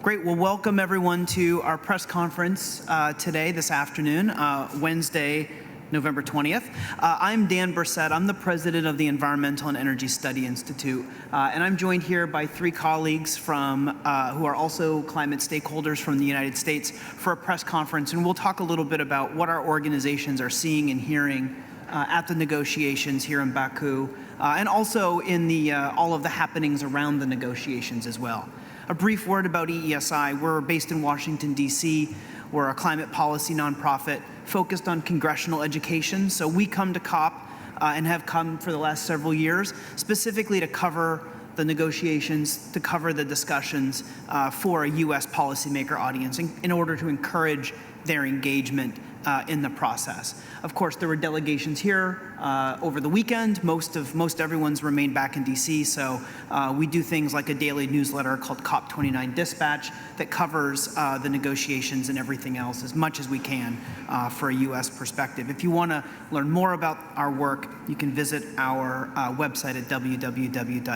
Great. Well, welcome everyone to our press conference this afternoon, Wednesday, November 20th. I'm Dan Bursett. I'm the president of the Environmental and Energy Study Institute, and I'm joined here by three colleagues from who are also climate stakeholders from the United States for a press conference, and we'll talk a little bit about what our organizations are seeing and hearing at the negotiations here in Baku, and also in all of the happenings around the negotiations as well. A brief word about EESI. We're based in Washington, D.C. We're a climate policy nonprofit focused on congressional education. So we come to COP and have come for the last several years, specifically to cover the negotiations, to cover the discussions for a U.S. policymaker audience in order to encourage their engagement in the process. Of course, there were delegations here over the weekend. Most everyone's remained back in DC, so we do things like a daily newsletter called COP29 Dispatch that covers the negotiations and everything else as much as we can for a U.S. perspective. If you want to learn more about our work, you can visit our website at www.eesi.org.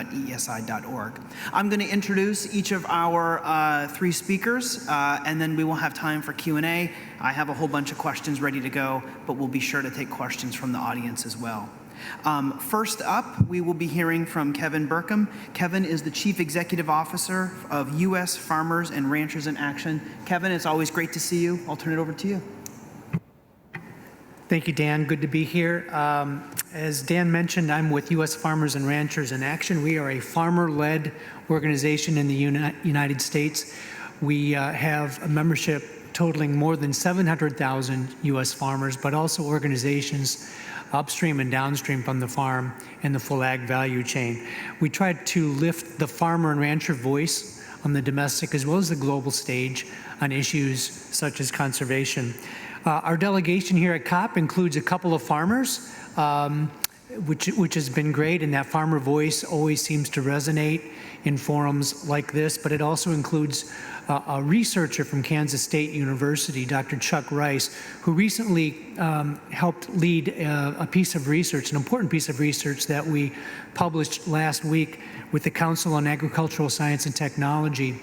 I'm going to introduce each of our three speakers, and then we will have time for Q&A. I have a whole bunch of questions ready to go, but we'll be sure to take questions from the audience as well. First up, we will be hearing from Kevin Burkham. Kevin is the Chief Executive Officer of U.S. Farmers and Ranchers in Action. Kevin, it's always great to see you. I'll turn it over to you. Thank you, Dan. Good to be here. As Dan mentioned, I'm with U.S. Farmers and Ranchers in Action. We are a farmer-led organization in the United States. We have a membership totaling more than 700,000 U.S. farmers, but also organizations upstream and downstream from the farm and the full ag value chain. We try to lift the farmer and rancher voice on the domestic as well as the global stage on issues such as conservation. Our delegation here at COP includes a couple of farmers, which has been great, and that farmer voice always seems to resonate in forums like this, but it also includes a researcher from Kansas State University, Dr. Chuck Rice, who recently helped lead a piece of research, an important piece of research that we published last week with the Council on Agricultural Science and Technology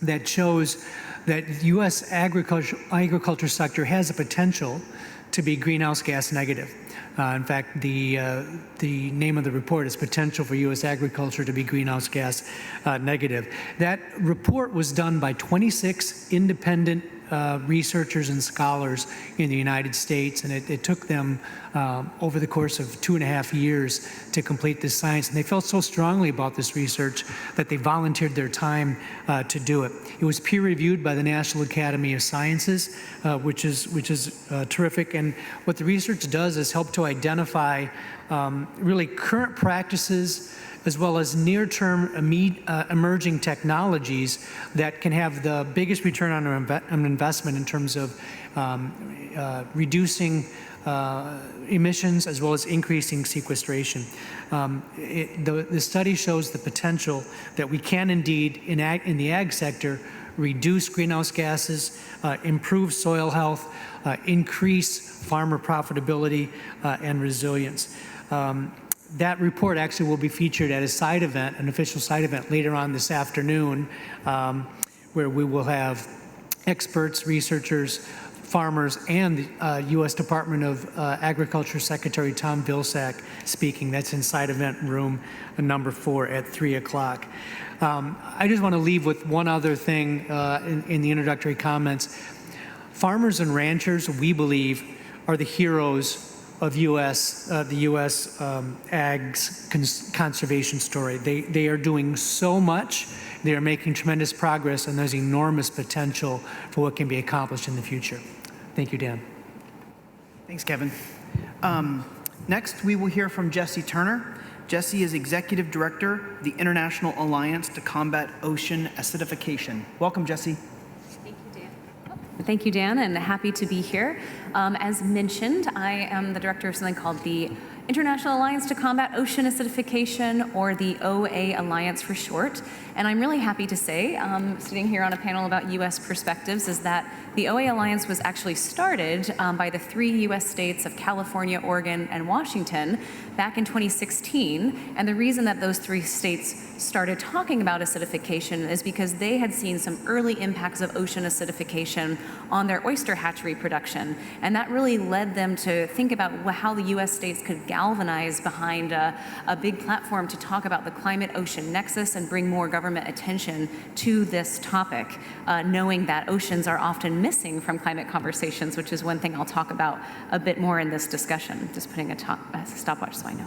that shows that U.S. agriculture sector has a potential to be greenhouse gas negative. In fact, the name of the report is Potential for U.S. Agriculture to be Greenhouse Gas Negative. That report was done by 26 independent researchers and scholars in the United States, and it took them over the course of 2.5 years to complete this science. And they felt so strongly about this research that they volunteered their time to do it. It was peer-reviewed by the National Academy of Sciences, which is terrific. And what the research does is help to identify really current practices as well as near-term emerging technologies that can have the biggest return on investment in terms of reducing emissions as well as increasing sequestration. The study shows the potential that we can indeed, in the ag sector, reduce greenhouse gases, improve soil health, increase farmer profitability and resilience. That report actually will be featured at a side event, an official side event later on this afternoon, where we will have experts, researchers, farmers, and the U.S. Department of Agriculture Secretary Tom Vilsack speaking. That's in side event room number 4 at 3 o'clock. I just want to leave with one other thing in the introductory comments. Farmers and ranchers, we believe, are the heroes of the U.S. ag's conservation story. They are doing so much. They are making tremendous progress, and there's enormous potential for what can be accomplished in the future. Thank you, Dan. Thanks, Kevin. Next, we will hear from Jesse Turner. Jesse is Executive Director of the International Alliance to Combat Ocean Acidification. Welcome, Jesse. Thank you, Dan, and happy to be here. As mentioned, I am the director of something called the International Alliance to Combat Ocean Acidification, or the OA Alliance for short. And I'm really happy to say, sitting here on a panel about U.S. perspectives, is that The OA Alliance was actually started by the 3 U.S. states of California, Oregon, and Washington back in 2016. And the reason that those 3 states started talking about acidification is because they had seen some early impacts of ocean acidification on their oyster hatchery production. And that really led them to think about how the U.S. states could galvanize behind a big platform to talk about the climate-ocean nexus and bring more government attention to this topic, knowing that oceans are often missing from climate conversations, which is one thing I'll talk about a bit more in this discussion. Just putting a stopwatch so I know.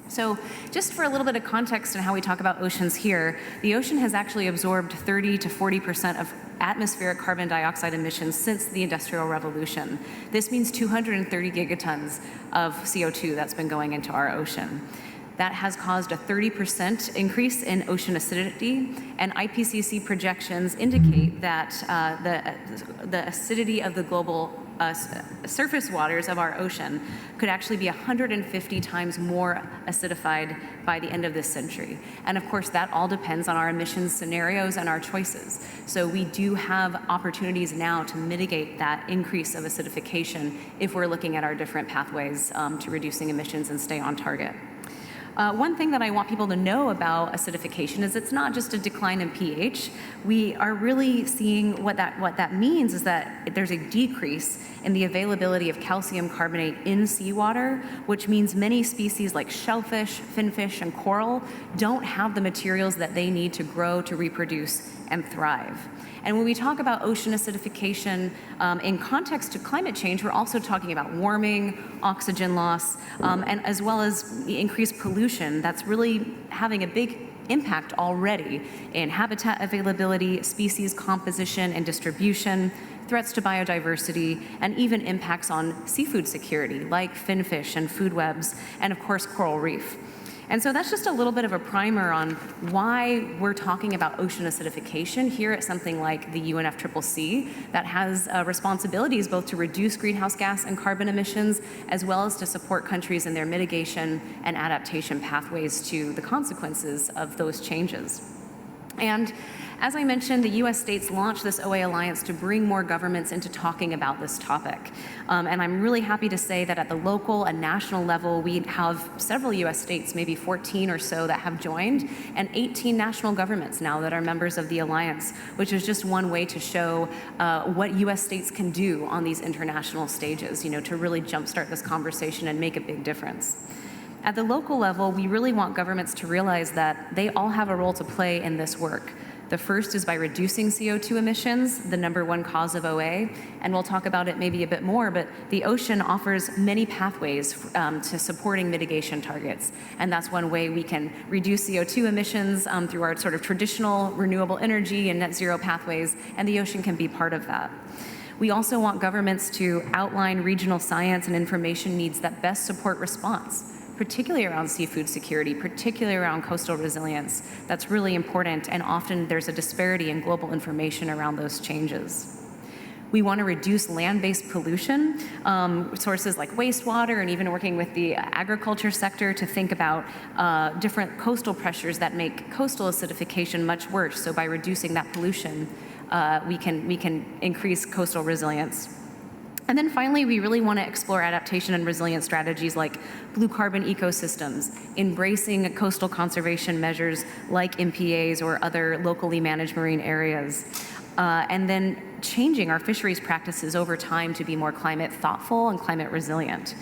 So just for a little bit of context on how we talk about oceans here, the ocean has actually absorbed 30 to 40% of atmospheric carbon dioxide emissions since the Industrial Revolution. This means 230 gigatons of CO2 that's been going into our ocean. That has caused a 30% increase in ocean acidity, and IPCC projections indicate that the acidity of the global surface waters of our ocean could actually be 150 times more acidified by the end of this century. And of course, that all depends on our emissions scenarios and our choices. So we do have opportunities now to mitigate that increase of acidification if we're looking at our different pathways to reducing emissions and stay on target. One thing that I want people to know about acidification is it's not just a decline in pH. We are really seeing what that means is that there's a decrease in the availability of calcium carbonate in seawater, which means many species like shellfish, finfish, and coral don't have the materials that they need to grow, to reproduce, and thrive. And when we talk about ocean acidification in context to climate change, we're also talking about warming, oxygen loss, and as well as increased pollution that's really having a big impact already in habitat availability, species composition and distribution, threats to biodiversity, and even impacts on seafood security like finfish and food webs, and of course coral reef. And so that's just a little bit of a primer on why we're talking about ocean acidification here at something like the UNFCCC that has responsibilities both to reduce greenhouse gas and carbon emissions, as well as to support countries in their mitigation and adaptation pathways to the consequences of those changes. And as I mentioned, the U.S. states launched this OA Alliance to bring more governments into talking about this topic. And I'm really happy to say that at the local and national level, we have several U.S. states, maybe 14 or so, that have joined, and 18 national governments now that are members of the Alliance, which is just one way to show what U.S. states can do on these international stages, to really jumpstart this conversation and make a big difference. At the local level, we really want governments to realize that they all have a role to play in this work. The first is by reducing CO2 emissions, the #1 cause of OA, and we'll talk about it maybe a bit more, but the ocean offers many pathways to supporting mitigation targets, and that's one way we can reduce CO2 emissions through our sort of traditional renewable energy and net zero pathways, and the ocean can be part of that. We also want governments to outline regional science and information needs that best support response, particularly around seafood security, particularly around coastal resilience. That's really important, and often there's a disparity in global information around those changes. We want to reduce land-based pollution, sources like wastewater, and even working with the agriculture sector to think about different coastal pressures that make coastal acidification much worse. So by reducing that pollution, we can increase coastal resilience. And then finally, we really want to explore adaptation and resilience strategies like blue carbon ecosystems, embracing coastal conservation measures like MPAs or other locally managed marine areas, and then changing our fisheries practices over time to be more climate thoughtful and climate resilient.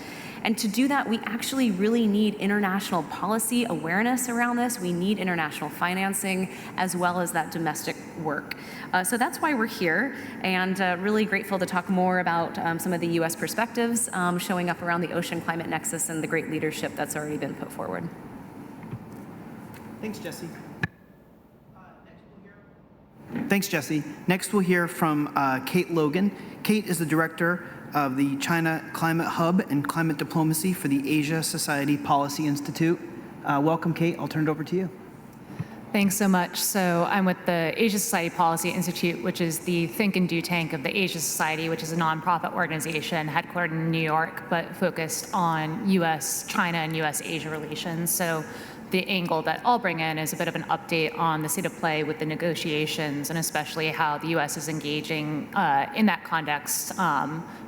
And to do that, we actually really need international policy awareness around this. We need international financing as well as that domestic work. So that's why we're here, and really grateful to talk more about some of the U.S. perspectives showing up around the ocean climate nexus and the great leadership that's already been put forward. Thanks, Jesse. Thanks, Jesse. Next, we'll hear from Kate Logan. Kate is the director of the China Climate Hub and Climate Diplomacy for the Asia Society Policy Institute. Welcome, Kate. I'll turn it over to you. Thanks so much. So I'm with the Asia Society Policy Institute, which is the think and do tank of the Asia Society, which is a nonprofit organization headquartered in New York, but focused on U.S.-China and U.S.-Asia relations. So the angle that I'll bring in is a bit of an update on the state of play with the negotiations, and especially how the U.S. is engaging in that context,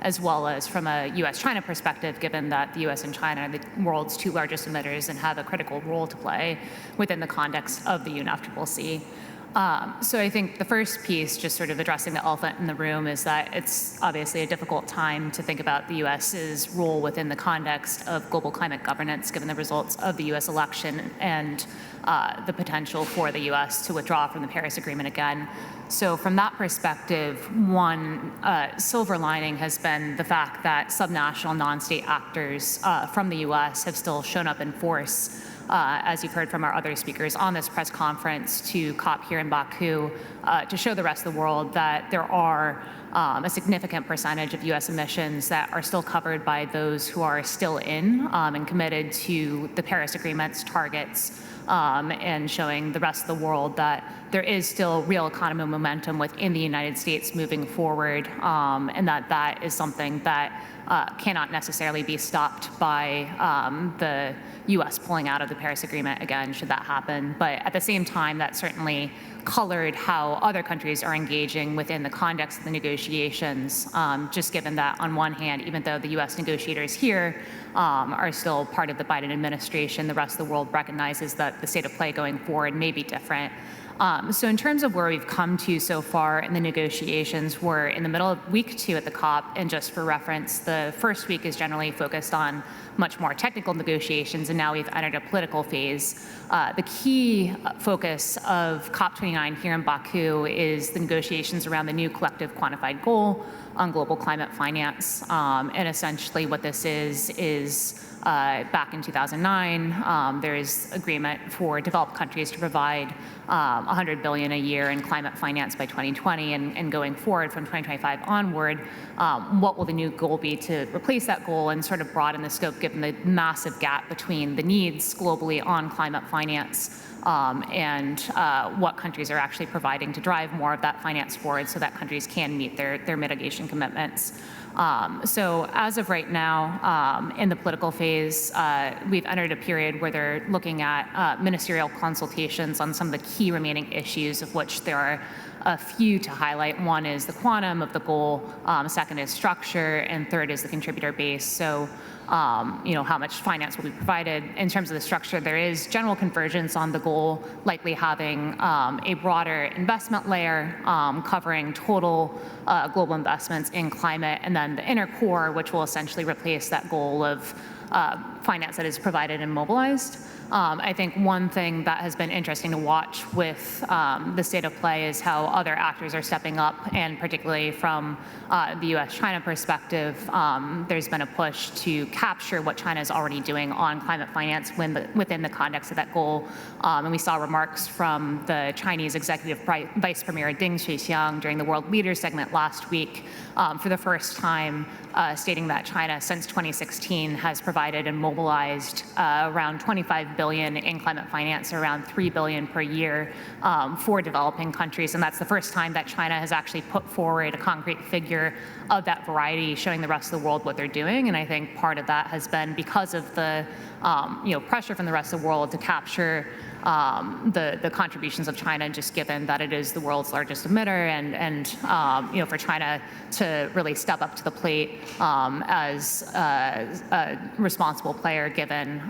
as well as from a U.S.-China perspective, given that the U.S. and China are the world's two largest emitters and have a critical role to play within the context of the UNFCCC. So I think the first piece, just sort of addressing the elephant in the room, is that it's obviously a difficult time to think about the U.S.'s role within the context of global climate governance, given the results of the U.S. election and the potential for the U.S. to withdraw from the Paris Agreement again. So from that perspective, one silver lining has been the fact that subnational non-state actors from the U.S. have still shown up in force, as you've heard from our other speakers on this press conference, to COP here in Baku, to show the rest of the world that there are a significant percentage of U.S. emissions that are still covered by those who are still in and committed to the Paris Agreement's targets, and showing the rest of the world that there is still real economy momentum within the United States moving forward, and that is something that cannot necessarily be stopped by the U.S. pulling out of the Paris Agreement again, should that happen. But at the same time, that certainly colored how other countries are engaging within the context of the negotiations, just given that on one hand, even though the U.S. negotiators here are still part of the Biden administration, the rest of the world recognizes that the state of play going forward may be different. So in terms of where we've come to so far in the negotiations, we're in the middle of week 2 at the COP, and just for reference, the first week is generally focused on much more technical negotiations, and now we've entered a political phase. The key focus of COP29 here in Baku is the negotiations around the new collective quantified goal on global climate finance, and essentially what this is back in 2009, there is agreement for developed countries to provide $100 billion a year in climate finance by 2020, and going forward from 2025 onward, what will the new goal be to replace that goal and sort of broaden the scope given the massive gap between the needs globally on climate finance and what countries are actually providing to drive more of that finance forward so that countries can meet their mitigation commitments. So as of right now, in the political phase, we've entered a period where they're looking at ministerial consultations on some of the key remaining issues, of which there are a few to highlight. One is the quantum of the goal, second is structure, and third is the contributor base. So how much finance will be provided. In terms of the structure, there is general convergence on the goal, likely having a broader investment layer covering total global investments in climate, and then the inner core, which will essentially replace that goal of finance that is provided and mobilized. I think one thing that has been interesting to watch with the state of play is how other actors are stepping up, and particularly from the U.S.-China perspective, there's been a push to capture what China is already doing on climate finance within the context of that goal. And we saw remarks from the Chinese Executive Vice Premier Ding Xuexiang during the World Leaders segment last week, for the first time stating that China, since 2016, has provided and mobilized around $25 billion in climate finance, around $3 billion per year for developing countries. And that's the first time that China has actually put forward a concrete figure of that variety, showing the rest of the world what they're doing. And I think part of that has been because of the pressure from the rest of the world to capture the contributions of China, just given that it is the world's largest emitter, and for China to really step up to the plate as a responsible player, given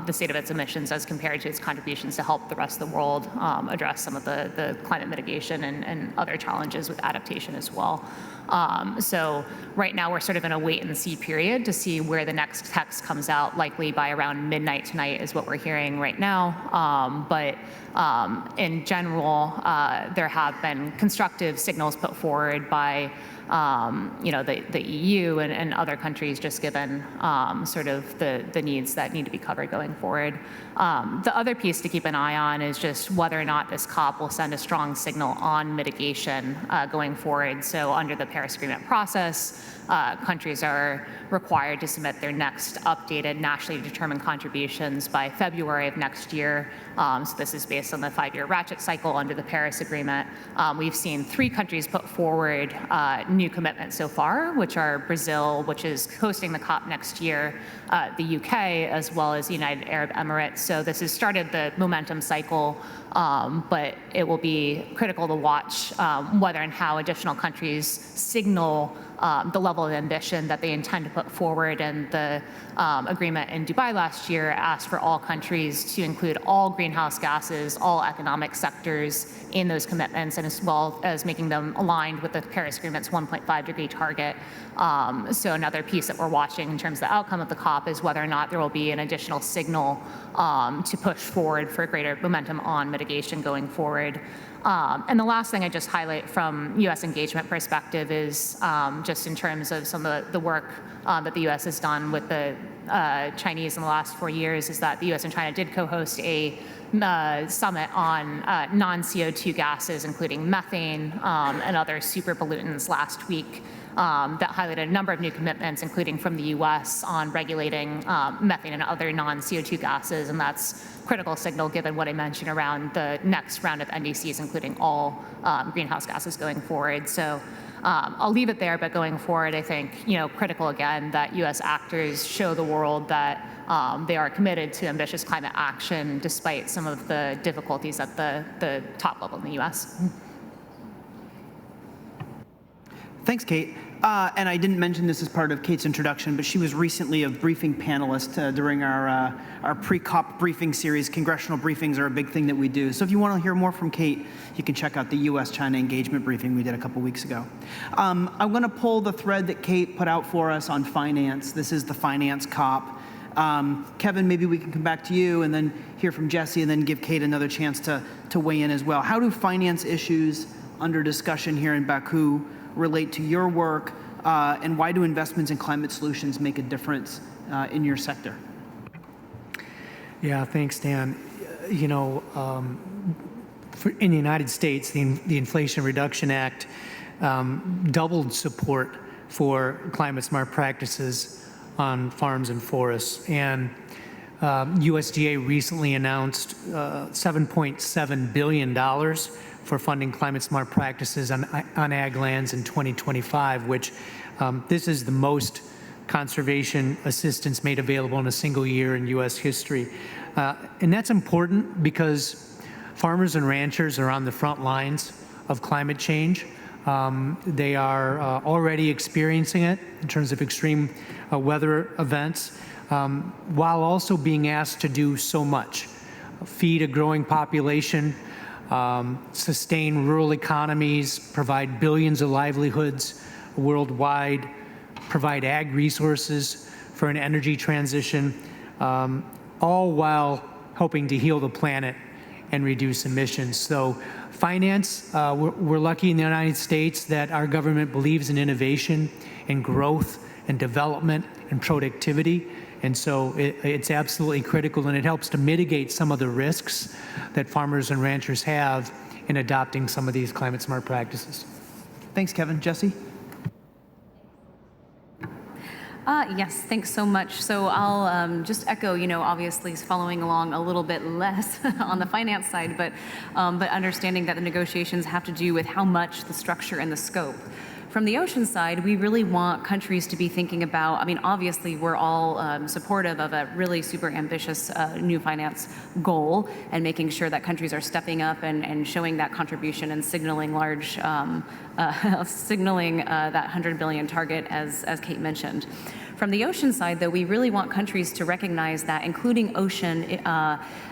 the state of its emissions as compared to its contributions to help the rest of the world address some of the climate mitigation and other challenges with adaptation as well. So right now we're sort of in a wait and see period to see where the next text comes out, likely by around midnight tonight is what we're hearing right now. But in general, there have been constructive signals put forward by the EU and other countries, just given sort of the needs that need to be covered going forward. The other piece to keep an eye on is just whether or not this COP will send a strong signal on mitigation going forward. So under the Paris Agreement process, countries are required to submit their next updated nationally determined contributions by February of next year. So this is based on the 5-year ratchet cycle under the Paris Agreement. We've seen 3 countries put forward new commitments so far, which are Brazil, which is hosting the COP next year, the UK, as well as the United Arab Emirates. So this has started the momentum cycle, but it will be critical to watch whether and how additional countries signal the level of ambition that they intend to put forward. And the agreement in Dubai last year asked for all countries to include all greenhouse gases, all economic sectors in those commitments, and as well as making them aligned with the Paris Agreement's 1.5-degree target. So another piece that we're watching in terms of the outcome of the COP is whether or not there will be an additional signal to push forward for greater momentum on mitigation going forward. And the last thing I just highlight from U.S. engagement perspective is just in terms of some of the work that the U.S. has done with the Chinese in the last 4 years, is that the U.S. and China did co-host a summit on non-CO2 gases, including methane and other super pollutants last week. That highlighted a number of new commitments, including from the U.S. on regulating methane and other non-CO2 gases, and that's critical signal given what I mentioned around the next round of NDCs, including all greenhouse gases going forward. So I'll leave it there, but going forward, I think, critical again that U.S. actors show the world that they are committed to ambitious climate action despite some of the difficulties at the top level in the U.S. Thanks, Kate. And I didn't mention this as part of Kate's introduction, but she was recently a briefing panelist during our pre-COP briefing series. Congressional briefings are a big thing that we do. So if you want to hear more from Kate, you can check out the U.S.-China engagement briefing we did a couple weeks ago. I'm going to pull the thread that Kate put out for us on finance. This is the finance COP. Kevin, maybe we can come back to you and then hear from Jesse and then give Kate another chance to weigh in as well. How do finance issues under discussion here in Baku relate to your work, and why do investments in climate solutions make a difference in your sector? Yeah, thanks, Dan. In the United States, the Inflation Reduction Act doubled support for climate smart practices on farms and forests. And USDA recently announced $7.7 billion for funding climate smart practices on ag lands in 2025, which this is the most conservation assistance made available in a single year in U.S. history. And that's important because farmers and ranchers are on the front lines of climate change. They are already experiencing it in terms of extreme weather events, while also being asked to do so much. Feed a growing population, sustain rural economies, provide billions of livelihoods worldwide, provide ag resources for an energy transition, all while hoping to heal the planet and reduce emissions. So finance, we're lucky in the United States that our government believes in innovation and growth and development and productivity. And so it's absolutely critical, and it helps to mitigate some of the risks that farmers and ranchers have in adopting some of these climate smart practices. Thanks, Kevin. Jesse? Yes, thanks so much. So I'll just echo, obviously following along a little bit less on the finance side, but understanding that the negotiations have to do with how much, the structure, and the scope. From the ocean side, we really want countries to be thinking about, obviously we're all supportive of a really super ambitious new finance goal and making sure that countries are stepping up and showing that contribution and signaling signaling that 100 billion target as Kate mentioned. From the ocean side, though, we really want countries to recognize that including ocean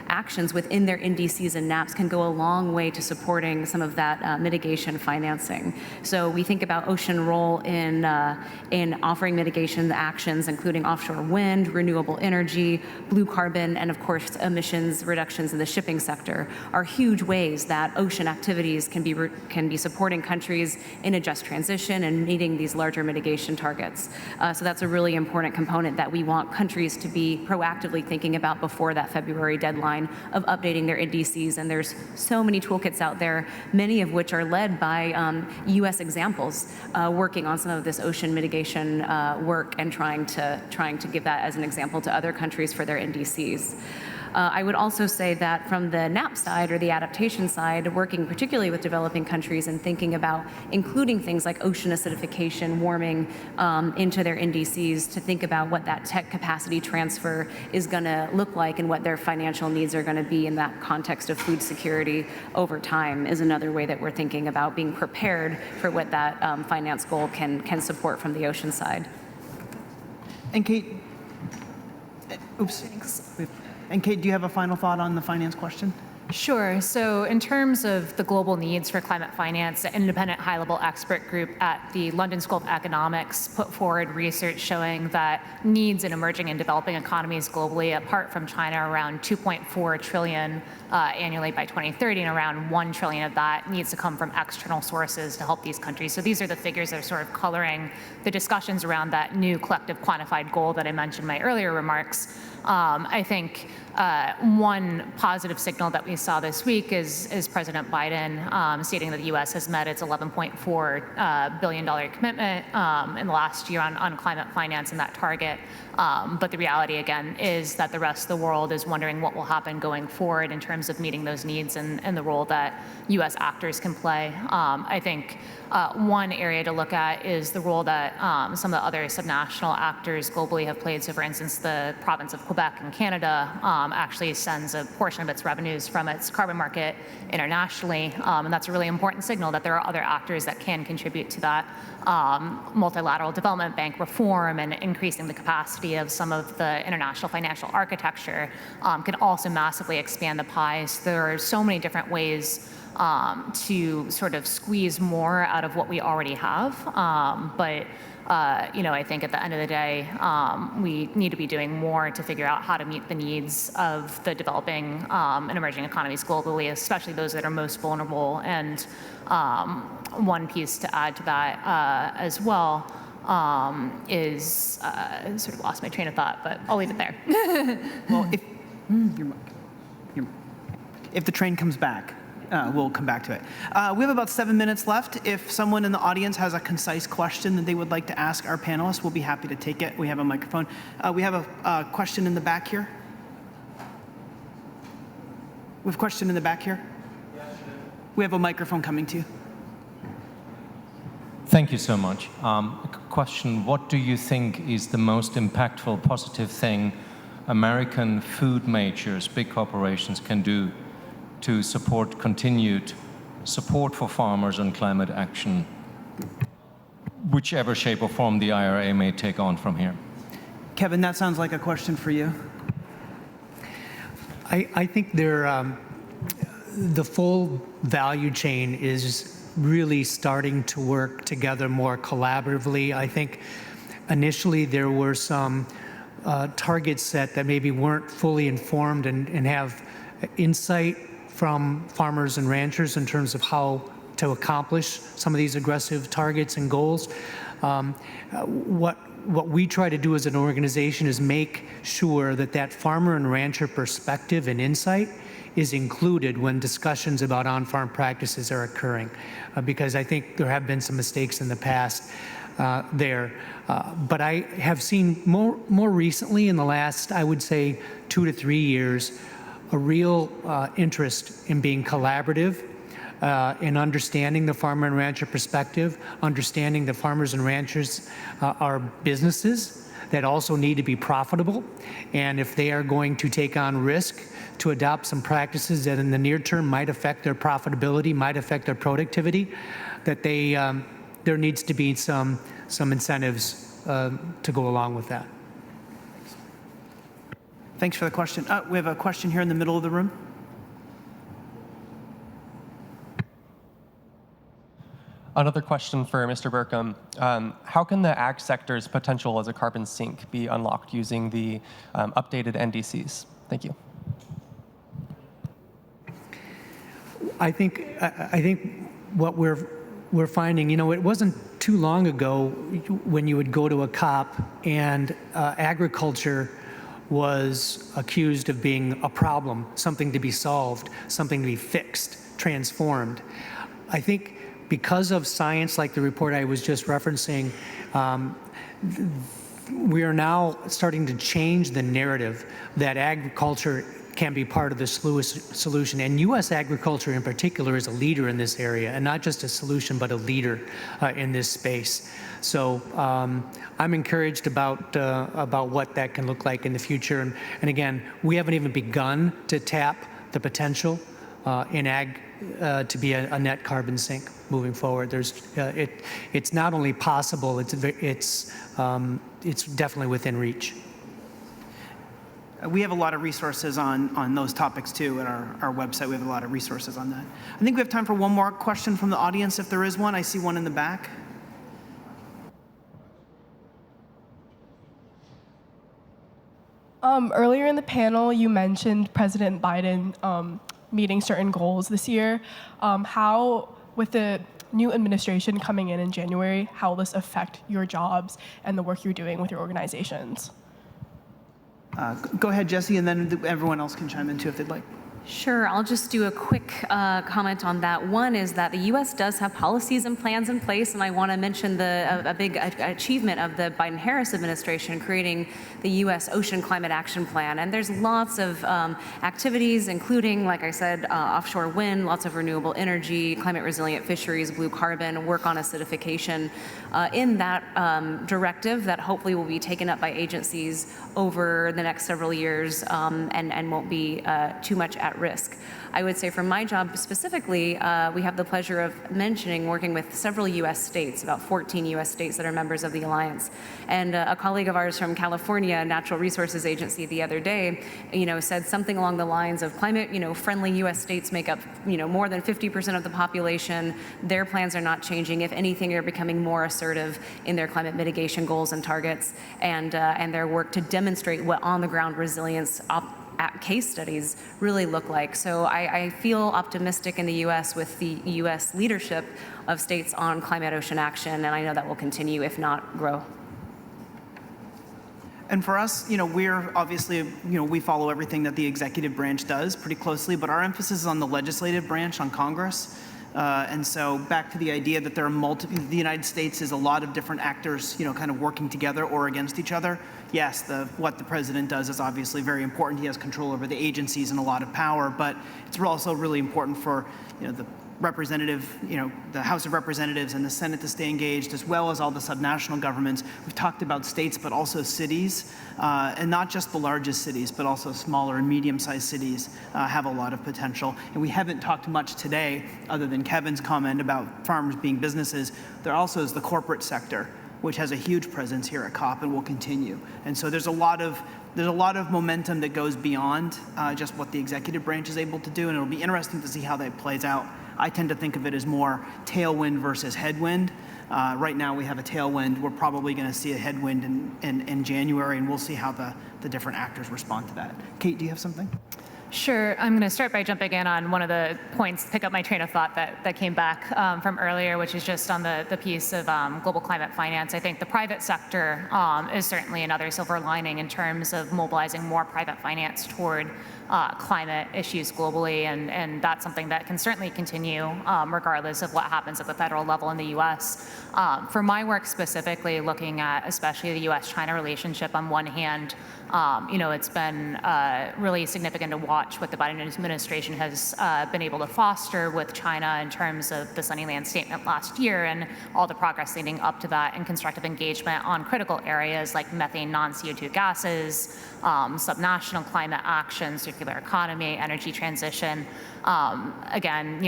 actions within their NDCs and NAPs can go a long way to supporting some of that mitigation financing. So we think about ocean role in offering mitigation actions, including offshore wind, renewable energy, blue carbon, and of course emissions reductions in the shipping sector are huge ways that ocean activities can be supporting countries in a just transition and meeting these larger mitigation targets. So that's a really important component that we want countries to be proactively thinking about before that February deadline timeline of updating their NDCs. And there's so many toolkits out there, many of which are led by U.S. examples working on some of this ocean mitigation work and trying to give that as an example to other countries for their NDCs. I would also say that from the NAP side, or the adaptation side, working particularly with developing countries and thinking about including things like ocean acidification, warming into their NDCs, to think about what that tech capacity transfer is going to look like and what their financial needs are going to be in that context of food security over time, is another way that we're thinking about being prepared for what that finance goal can support from the ocean side. And Kate, oops. And Kate, do you have a final thought on the finance question? Sure. So in terms of the global needs for climate finance, an independent high-level expert group at the London School of Economics put forward research showing that needs in emerging and developing economies globally, apart from China, are around 2.4 trillion annually by 2030, and around 1 trillion of that needs to come from external sources to help these countries. So these are the figures that are sort of coloring the discussions around that new collective quantified goal that I mentioned in my earlier remarks. I think one positive signal that we saw this week is President Biden stating that the U.S. has met its $11.4 billion commitment in the last year on climate finance and that target. But the reality, again, is that the rest of the world is wondering what will happen going forward in terms of meeting those needs and the role that U.S. actors can play. I think one area to look at is the role that some of the other subnational actors globally have played. So, for instance, the province of Quebec in Canada actually sends a portion of its revenues from its carbon market internationally, and that's a really important signal that there are other actors that can contribute to that. Multilateral development bank reform and increasing the capacity of some of the international financial architecture can also massively expand the pie. So there are so many different ways to sort of squeeze more out of what we already have. But I think at the end of the day, we need to be doing more to figure out how to meet the needs of the developing and emerging economies globally, especially those that are most vulnerable. And one piece to add to that as well is sort of lost my train of thought, but I'll leave it there. Well, if the train comes back, we'll come back to it. We have about 7 minutes left. If someone in the audience has a concise question that they would like to ask our panelists, we'll be happy to take it. We have a microphone. We have a question in the back here. We have a question in the back here. We have a microphone coming to you. Thank you so much. Question, what do you think is the most impactful, positive thing American food majors, big corporations, can do to support continued support for farmers on climate action, whichever shape or form the IRA may take on from here? Kevin, that sounds like a question for you. I think the full value chain is really starting to work together more collaboratively. I think initially there were some targets set that maybe weren't fully informed and have insight from farmers and ranchers in terms of how to accomplish some of these aggressive targets and goals. What we try to do as an organization is make sure that that farmer and rancher perspective and insight is included when discussions about on-farm practices are occurring, because I think there have been some mistakes in the past there. But I have seen more recently, in the last, I would say, 2 to 3 years, a real interest in being collaborative, in understanding the farmer and rancher perspective, understanding the farmers and ranchers are businesses that also need to be profitable. And if they are going to take on risk to adopt some practices that in the near term might affect their profitability, might affect their productivity, that there needs to be some incentives to go along with that. Thanks for the question. We have a question here in the middle of the room. Another question for Mr. Burkham. How can the ag sector's potential as a carbon sink be unlocked using the updated NDCs? Thank you. I think what we're finding, it wasn't too long ago when you would go to a COP and agriculture was accused of being a problem, something to be solved, something to be fixed, transformed. I think because of science like the report I was just referencing, we are now starting to change the narrative that agriculture can be part of the solution. And U.S. agriculture in particular is a leader in this area, and not just a solution, but a leader in this space. So I'm encouraged about what that can look like in the future. And again, we haven't even begun to tap the potential in ag to be a net carbon sink moving forward. It's not only possible, it's definitely within reach. We have a lot of resources on those topics too at our website. We have a lot of resources on that. I think we have time for one more question from the audience if there is one. I see one in the back. Earlier in the panel, you mentioned President Biden meeting certain goals this year. How, with the new administration coming in January, how will this affect your jobs and the work you're doing with your organizations? Go ahead, Jesse, and then everyone else can chime in too if they'd like. Sure, I'll just do a quick comment on that. One is that the U.S. does have policies and plans in place, and I want to mention a big achievement of the Biden-Harris administration creating the U.S. Ocean Climate Action Plan. And there's lots of activities, including, like I said, offshore wind, lots of renewable energy, climate-resilient fisheries, blue carbon, work on acidification in that directive that hopefully will be taken up by agencies over the next several years and won't be too much at risk. I would say from my job specifically, we have the pleasure of working with several U.S. states, about 14 U.S. states that are members of the Alliance. And a colleague of ours from California, Natural Resources Agency, the other day, said something along the lines of friendly U.S. states make up, more than 50% of the population. Their plans are not changing. If anything, they're becoming more assertive in their climate mitigation goals and targets and their work to demonstrate what on-the-ground resilience case studies really look like. So I feel optimistic in the U.S. with the U.S. leadership of states on climate ocean action, and I know that will continue, if not grow. And for us, we're obviously, we follow everything that the executive branch does pretty closely, but our emphasis is on the legislative branch, on Congress. And so back to the idea that there are the United States is a lot of different actors, kind of working together or against each other. Yes, what the president does is obviously very important. He has control over the agencies and a lot of power, but it's also really important for, the the House of Representatives and the Senate to stay engaged, as well as all the subnational governments. We've talked about states, but also cities, and not just the largest cities, but also smaller and medium-sized cities have a lot of potential. And we haven't talked much today, other than Kevin's comment about farmers being businesses. There also is the corporate sector, which has a huge presence here at COP and will continue. And so there's a lot of momentum that goes beyond just what the executive branch is able to do, and it'll be interesting to see how that plays out. I tend to think of it as more tailwind versus headwind. Right now we have a tailwind. We're probably going to see a headwind in January, and we'll see how the different actors respond to that. Kate, do you have something? Sure. I'm going to start by jumping in on one of the points, pick up my train of thought that came back from earlier, which is just on the piece of global climate finance. I think the private sector is certainly another silver lining in terms of mobilizing more private finance toward climate issues globally, and that's something that can certainly continue regardless of what happens at the federal level in the U.S. For my work specifically, looking at especially the U.S.-China relationship, on one hand, it's been really significant to watch what the Biden administration has been able to foster with China in terms of the Sunnyland Statement last year and all the progress leading up to that and constructive engagement on critical areas like methane non-CO2 gases, subnational climate action, circular economy, energy transition. Again,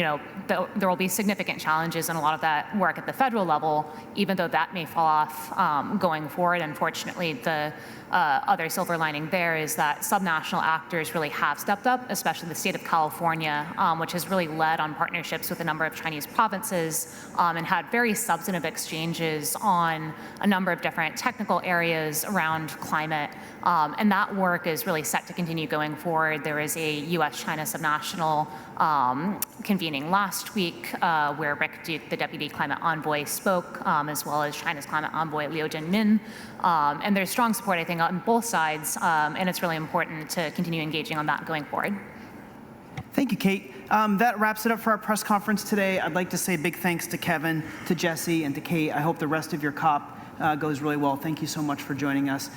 there will be significant challenges in a lot of that work at the federal level, even though that may fall off going forward. Unfortunately, the other silver lining there is that subnational actors really have stepped up, especially the state of California, which has really led on partnerships with a number of Chinese provinces and had very substantive exchanges on a number of different technical areas around climate. And that work is really set to continue going forward forward. There was a U.S.-China subnational convening last week where Rick Duke, the Deputy Climate Envoy, spoke, as well as China's Climate Envoy Liu Jianmin. And there's strong support, I think, on both sides, and it's really important to continue engaging on that going forward. Thank you, Kate. That wraps it up for our press conference today. I'd like to say big thanks to Kevin, to Jesse, and to Kate. I hope the rest of your COP goes really well. Thank you so much for joining us.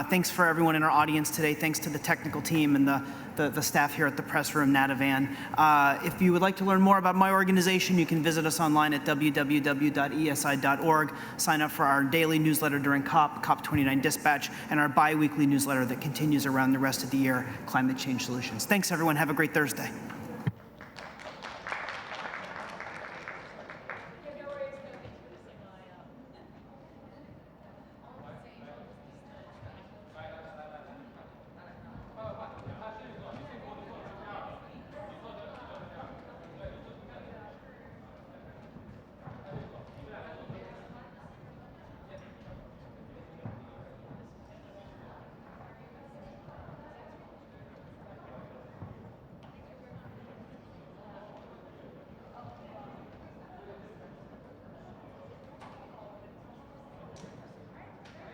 Thanks for everyone in our audience today. Thanks to the technical team and the staff here at the press room, Natavan. If you would like to learn more about my organization, you can visit us online at www.eesi.org. Sign up for our daily newsletter during COP29 Dispatch, and our bi-weekly newsletter that continues around the rest of the year, Climate Change Solutions. Thanks, everyone. Have a great Thursday.